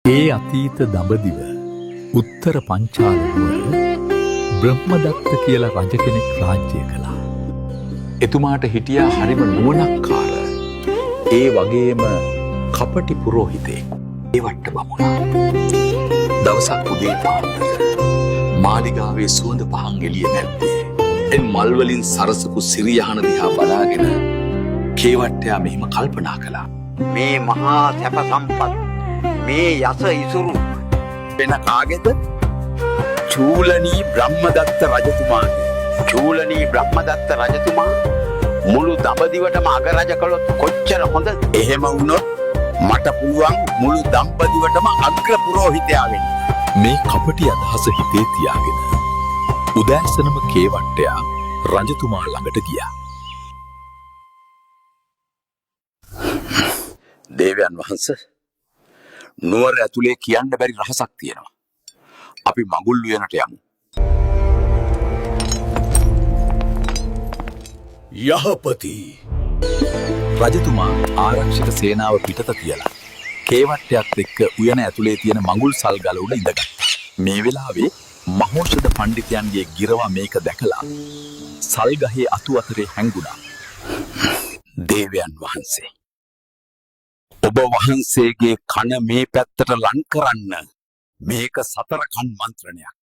ඒ අතීත දඹදිව උත්තර පංචාල නුවර බ්‍රහ්මදත්ත කියලා රජ කෙනෙක් රාජ්‍ය කළා. එතුමාට හිටියා හරිම නුවණක්කාර. ඒ වගේම කපටි පුරෝහිතෙක්. ඒ වට බමුණා. දවසක් උදේ පාන්දර මාලිගාවේ සුවඳ පහන් එළිය නැත්තේ. එන් මල් වලින් සරසපු සිරියහන දිහා බලාගෙන කේවට්ටයා මෙහිම කල්පනා කළා. මේ මහා සැප සම්පත් මේ යස ඉසුරු වෙන කාගේද? චූලනී බ්‍රහ්මදත්ත රජතුමාගේ. චූලනී බ්‍රහ්මදත්ත රජතුමා මුළු දඹදිවටම අගරජ කළොත් කොච්චර හොඳද? එහෙම වුණොත් මට පුළුවන් මුළු දඹදිවටම අග්‍ර පුරෝහිතයා වෙන්න. මේ කපටි අදහස හිතේ තියාගෙන උදෑසනම කේවට්ටයා රජතුමා ළඟට ගියා. දේවයන් වහන්සේ, නුවර ඇතුලේ කියන්න බැරි රහසක් තියෙනවා. අපි මඟුල් උයනට යමු. යහපති. රජතුමා ආරක්ෂක සේනාව පිටත තියලා කේවට්ටයත් එක්ක උයන ඇතුලේ තියෙන මඟුල් සල්ගල උඩ ඉඳගත්තා. මේ වෙලාවේ මහෝෂධ පඬිතුයන්ගේ ගිරවා මේක දැකලා සල්ගහේ අතු අතරේ හැංගුණා. දේවයන් වහන්සේ, ඔබ වහන්සේගේ කන මේ පැත්තට ලං කරන්න. මේක සතර කන් මන්ත්‍රණයක්.